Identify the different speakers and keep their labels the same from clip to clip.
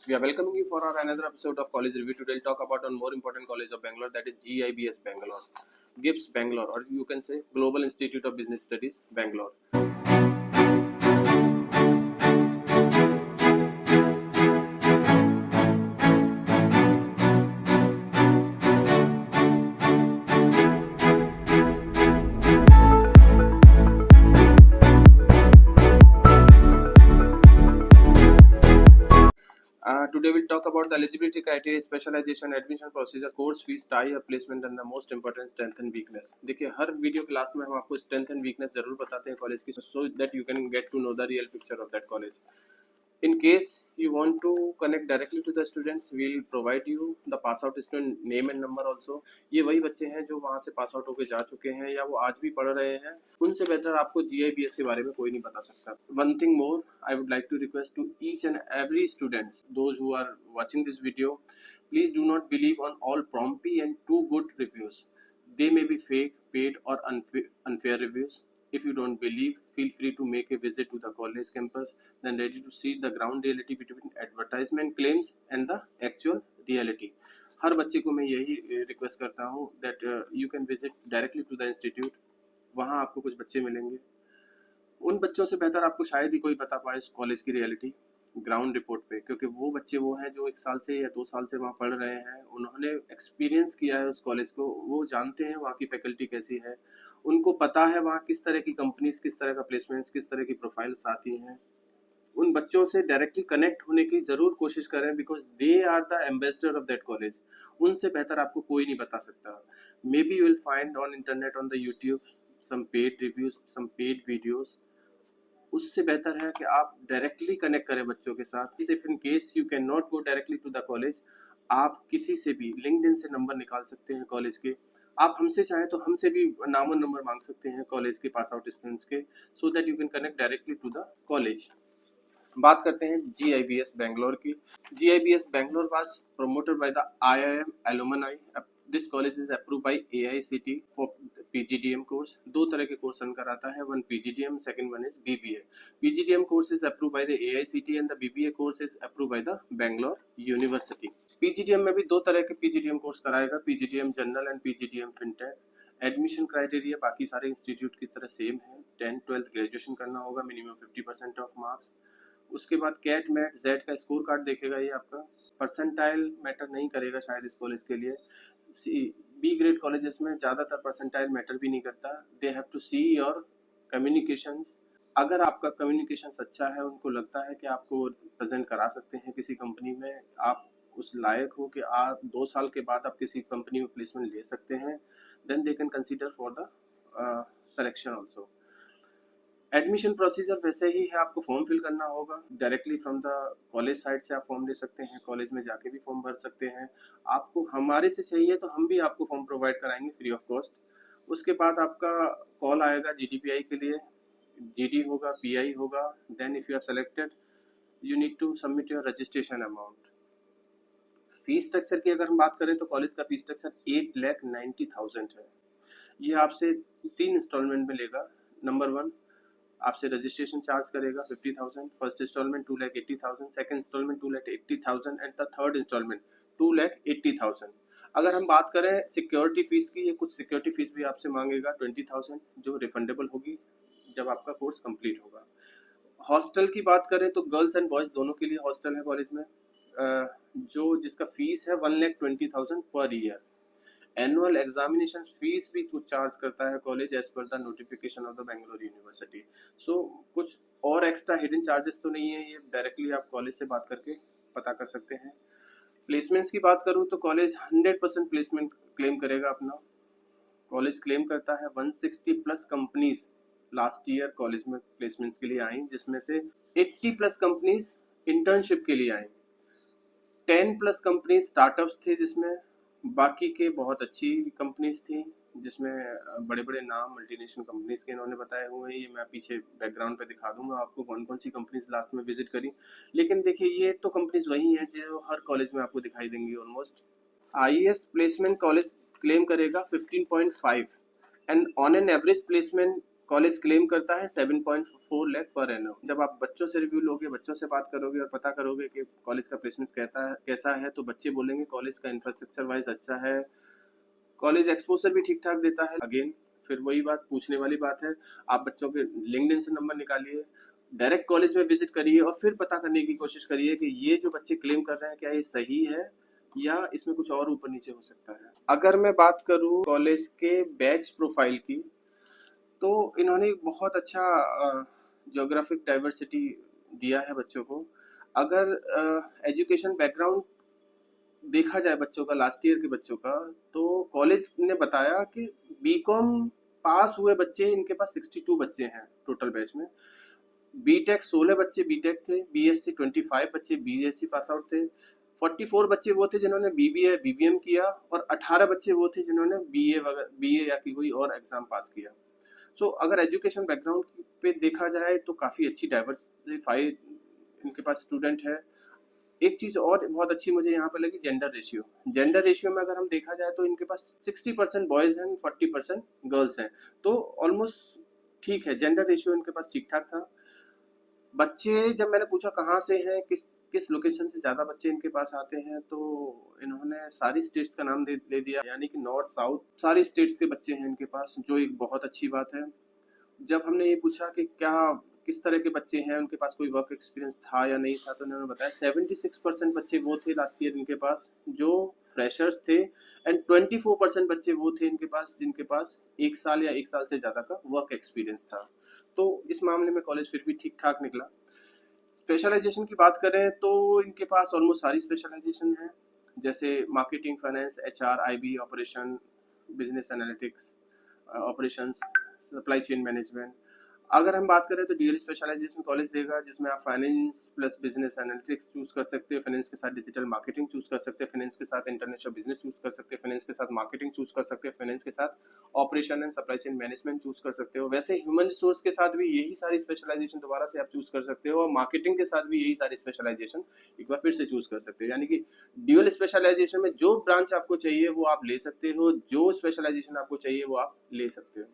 Speaker 1: We are welcoming you for our another episode of College Review. Today we'll talk about one more important college of Bangalore, that is GIBS Bangalore. GIBS Bangalore, or you can say Global Institute of Business Studies Bangalore. Today we'll talk about the eligibility criteria, specialization, admission procedure, course fees, tie-up, placement and the most important strength and weakness. देखिए हर video के last में हम आपको strength and weakness जरूर बताते हैं college की, so that you can get to know the real picture of that college. In case you want to connect directly to the students, we will provide you the pass out student name and number also. ये वही बच्चे हैं जो वहाँ से pass out होके जा चुके हैं या वो आज भी पढ़ रहे हैं, उनसे बेहतर आपको GIBS के बारे में कोई नहीं बता सकता. One thing more, I would like to request to each and every students, those who are watching this video, please do not believe on all prompty and too good reviews. They may be fake, paid or unfair reviews. If you don't believe, feel free to make a visit to the college campus, then ready to see the ground reality between advertisement claims and the actual reality. हर बच्चे को मैं यही request करता हूँ that you can visit directly to the institute. वहाँ आपको कुछ बच्चे मिलेंगे, उन बच्चों से बेहतर आपको शायद ही कोई बता पाए इस कॉलेज की रियलिटी ग्राउंड रिपोर्ट पे, क्योंकि वो बच्चे वो हैं जो 1 साल से या 2 साल से वहाँ पढ़ रहे हैं, उन्होंने एक्सपीरियंस किया है उस कॉलेज को, वो जानते हैं वहाँ की फैकल्टी कैसी है, उनको पता है वहाँ किस तरह की कंपनीज, किस तरह का प्लेसमेंट्स, किस तरह की प्रोफाइल्स आती हैं. उन बच्चों से डायरेक्टली कनेक्ट होने की ज़रूर कोशिश करें, because they are the ambassador of that college. उनसे बेहतर आपको कोई नहीं बता सकता. Maybe you will find on internet on the YouTube some paid reviews, some paid videos. उससे बेहतर है कि आप डायरेक्टली कनेक्ट करें बच्चों के साथ. If in case you can not go directly to the college, आप किसी से भी लिंक्डइन से नंबर निकाल सकते हैं कॉलेज के. आप हमसे चाहे तो हमसे भी नाम और नंबर मांग सकते हैं कॉलेज के पास आउट स्टूडेंट्स के, so that you can connect directly to the college. बात करते हैं GIBS बैंगलोर की. GIBS Bangalore was promoted by the IIM alumni. This college is approved by AICTE for PGDM course. दो तरह के कोर्स रन कराता है, one PGDM, second one is BBA. PGDM course is approved by the AICTE and the BBA course is approved by the Bangalore University. PGDM में भी दो तरह के PGDM कोर्स कराएगा, PGDM general and PGDM fintech. Admission criteria बाकी सारे institute की तरह सेम है. 10th-12th ग्रेजुएशन करना होगा, मिनिमम 50% ऑफ मार्क्स. उसके बाद कैट मैट जेड का स्कोर कार्ड देखेगा. ये आपका परसेंटाइल मैटर नहीं करेगा शायद इस कॉलेज के लिए. बी ग्रेड कॉलेजेस में ज़्यादातर परसेंटाइल मैटर भी नहीं करता. They have to see your communications. अगर आपका कम्युनिकेशंस अच्छा है, उनको लगता है कि आपको प्रेजेंट करा सकते हैं किसी कंपनी में, आप उस लायक हो कि आप 2 साल के बाद आप किसी कंपनी में प्लेसमेंट ले सकते हैं, then they can consider for the selection also. Admission procedure वैसे ही है, आपको फॉर्म फिल करना होगा. Directly from the college side से आप फॉर्म ले सकते हैं, कॉलेज में जाके भी फॉर्म भर सकते हैं. आपको हमारे से चाहिए तो हम भी आपको फॉर्म प्रोवाइड कराएंगे फ्री ऑफ कॉस्ट. उसके बाद आपका कॉल आएगा GDPI के लिए. GD होगा, PI होगा. Then if you are selected, you need to submit your registration amount. Fees structure की अगर हम बात करें तो कॉलेज का फीस स्ट्रक्चर 8,90,000 है. ये आपसे 3 इंस्टॉलमेंट में लेगा. नंबर 1, आपसे रजिस्ट्रेशन चार्ज करेगा 50,000. First installment 2,80,000, second installment 2,80,000 and the third installment 2,80,000. अगर हम बात करें सिक्योरिटी फीस की, ये कुछ सिक्योरिटी फीस भी आपसे मांगेगा 20,000, जो रिफंडेबल होगी जब आपका कोर्स कंप्लीट होगा. हॉस्टल की बात करें तो गर्ल्स एंड बॉयज़ दोनों के लिए हॉस्टल है कॉलेज में, जो जिसका फीस है 1,20,000 per year. Annual examination fees भी कुछ चार्ज करता है college as per the notification of the Bangalore university. So कुछ और एक्स्ट्रा हिडन चार्जेस तो नहीं है, ये डायरेक्टली आप कॉलेज से बात करके पता कर सकते हैं. प्लेसमेंट्स की बात करूँ तो कॉलेज 100% प्लेसमेंट क्लेम करेगा अपना. कॉलेज क्लेम करता है 160+ कंपनीज लास्ट ईयर कॉलेज में प्लेसमेंट्स के लिए आई, जिसमें से 80+ कंपनीज इंटर्नशिप के लिए आई. 10+ कंपनी स्टार्टअप्स थे, जिसमें बाकी के बहुत अच्छी कंपनीज थी, जिसमें बड़े बड़े नाम मल्टीनेशनल कंपनीज के इन्होंने बताए हुए हैं. ये मैं पीछे बैकग्राउंड पे दिखा दूंगा आपको कौन कौन सी कंपनीज लास्ट में विजिट करी. लेकिन देखिए ये तो कंपनीज वही हैं जो हर कॉलेज में आपको दिखाई देंगी almost. Highest placement college claim करेगा 15.5 and on an average placement college claim करता है 7.4 लाख पर एनम। जब आप बच्चों से रिव्यू लोगे, बच्चों से बात करोगे और पता करोगे कि कॉलेज का प्लेसमेंट कैसा है, तो बच्चे बोलेंगे कॉलेज का इंफ्रास्ट्रक्चर वाइज अच्छा है, कॉलेज एक्सपोजर भी ठीक ठाक देता है। अगेन फिर वही बात पूछने वाली बात है, आप बच्चों के लिंक्डइन से नंबर निकालिए, डायरेक्ट कॉलेज में विजिट करिए और फिर पता करने की कोशिश करिए कि ये जो बच्चे क्लेम कर रहे हैं क्या ये सही है या इसमें कुछ और ऊपर नीचे हो सकता है। अगर मैं बात करूं कॉलेज के बैच प्रोफाइल की, तो इन्होंने बहुत अच्छा ज्योग्राफिक डाइवर्सिटी दिया है बच्चों को। अगर एजुकेशन बैकग्राउंड देखा जाए बच्चों का, लास्ट ईयर के बच्चों का, तो कॉलेज ने बताया कि बीकॉम पास हुए बच्चे इनके पास 62 बच्चे हैं टोटल बैच में, बीटेक 16 बच्चे बीटेक थे, बीएससी 25 बच्चे बीएससी पास आउट थे, 44 बच्चे वो थे जिन्होंने बीबीए बीबीएम किया और 18 बच्चे वो थे जिन्होंने बीए या की कोई और एग्जाम पास किया। तो अगर एजुकेशन बैकग्राउंड पे देखा जाए तो काफ़ी अच्छी डाइवर्सिफाइड इनके पास स्टूडेंट है। एक चीज़ और बहुत अच्छी मुझे यहाँ पे लगी, जेंडर रेशियो। जेंडर रेशियो में अगर हम देखा जाए तो इनके पास 60% बॉयज़ हैं, 40% गर्ल्स हैं, तो ऑलमोस्ट ठीक है, जेंडर रेशियो इनके पास ठीक ठाक था। बच्चे जब मैंने पूछा कहाँ से हैं, किस लोकेशन से ज़्यादा बच्चे इनके पास आते हैं, तो इन्होंने सारी स्टेट्स का नाम ले दिया, यानी कि नॉर्थ साउथ सारी स्टेट्स के बच्चे हैं इनके पास, जो एक बहुत अच्छी बात है। जब हमने ये पूछा कि क्या किस तरह के बच्चे हैं, उनके पास कोई वर्क एक्सपीरियंस था या नहीं था, तो उन्होंने बताया 76% बच्चे वो थे लास्ट ईयर इनके पास जो फ्रेशर्स थे, एंड 24% बच्चे वो थे इनके पास जिनके पास 1 साल या 1 साल से ज़्यादा का वर्क एक्सपीरियंस था। तो इस मामले में कॉलेज फिर भी ठीक ठाक निकला। स्पेशलाइजेशन की बात करें तो इनके पास ऑलमोस्ट सारी स्पेशलाइजेशन है, जैसे marketing, finance, HR, IB, operation, business analytics, operations, supply chain management. अगर हम बात करें तो ड्यूअल स्पेशलाइजेशन कॉलेज देगा, जिसमें आप finance plus business analytics choose कर सकते हो, फाइनेंस के साथ डिजिटल मार्केटिंग चूज कर सकते हो, फाइनेंस के साथ इंटरनेशनल बिजनेस चूज कर सकते हो, फाइनेंस के साथ मार्केटिंग चूज कर सकते हो, फाइनेंस के साथ operation and supply chain management choose कर सकते हो। वैसे ह्यूमन रिसोर्स के साथ भी यही सारी स्पेशलाइजेशन दोबारा से आप चूज कर सकते हो, और मार्केटिंग के साथ भी यही सारी स्पेशलाइजेशन एक बार फिर से चूज कर सकते हो। यानी कि ड्यूअल स्पेशलाइजेशन में जो ब्रांच आपको चाहिए वो आप ले सकते हो, जो स्पेशलाइजेशन आपको चाहिए वो आप ले सकते हो।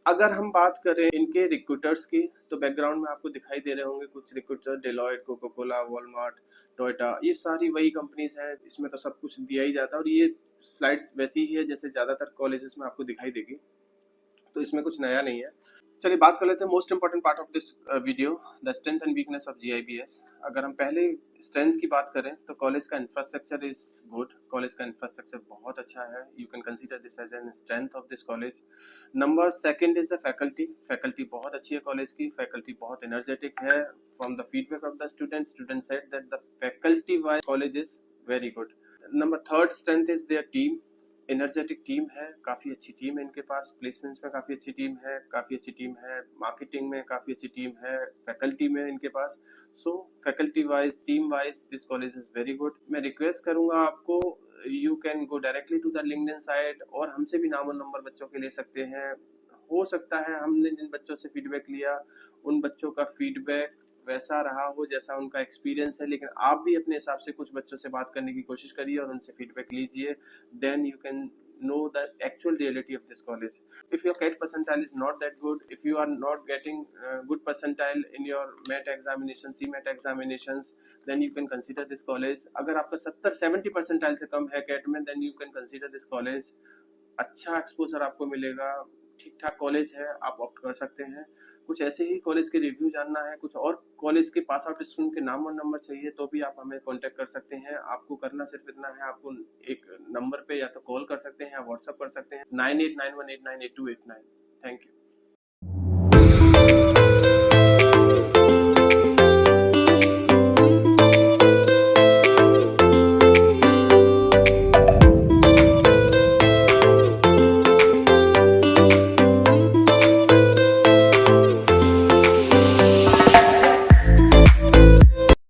Speaker 1: अगर हम बात करें इनके रिक्रूटर्स की, तो बैकग्राउंड में आपको दिखाई दे रहे होंगे कुछ recruiter, Deloitte, Coca Cola, Walmart, Toyota, ये सारी वही कंपनीज हैं, इसमें तो सब कुछ दिया ही जाता है, और ये स्लाइड्स वैसी ही है जैसे ज़्यादातर कॉलेजेस में आपको दिखाई देगी, तो इसमें कुछ नया नहीं है। चलिए बात कर लेते हैं most important part of this video, the strength and weakness of GIBS. अगर हम पहले स्ट्रेंथ की बात करें तो कॉलेज का इंफ्रास्ट्रक्चर इज गुड, कॉलेज का इंफ्रास्ट्रक्चर बहुत अच्छा है, you can consider this as an strength of this college. Number second is the faculty, faculty बहुत अच्छी है कॉलेज की, फैकल्टी बहुत एनर्जेटिक है। From the feedback of the student said that the faculty wise college is very good. Number third strength is their team, energetic team है, काफ़ी अच्छी team है इनके पास, प्लेसमेंट्स में काफ़ी अच्छी टीम है, काफ़ी अच्छी टीम है, मार्केटिंग में काफ़ी अच्छी टीम है, फैकल्टी में इनके पास। So faculty wise, team wise this college is very good. मैं रिक्वेस्ट करूँगा आपको, you can go directly to the LinkedIn site और हमसे भी नाम और नंबर बच्चों के ले सकते हैं। हो सकता है हमने जिन बच्चों से फीडबैक लिया उन बच्चों का फीडबैक वैसा रहा हो जैसा उनका एक्सपीरियंस है, लेकिन आप भी अपने हिसाब से कुछ बच्चों से बात करने की कोशिश करिए और उनसे फीडबैक लीजिए, then you can know the actual reality of this college. If your CAT percentile is not that good, if you are not getting good percentile in your MET examination, CMAT examinations, then you can consider this college. अगर आपका 70 percentile से कम है CAT में, then you can consider this college. अच्छा exposure आपको मिलेगा, ठीक ठाक कॉलेज है, आप ऑप्ट कर सकते हैं। कुछ ऐसे ही कॉलेज के रिव्यू जानना है, कुछ और कॉलेज के पास आउट स्टूडेंट के नाम और नंबर चाहिए, तो भी आप हमें कांटेक्ट कर सकते हैं। आपको करना सिर्फ इतना है, आपको एक नंबर पे या तो कॉल कर सकते हैं या व्हाट्सएप कर सकते हैं 9891898289। Thank you.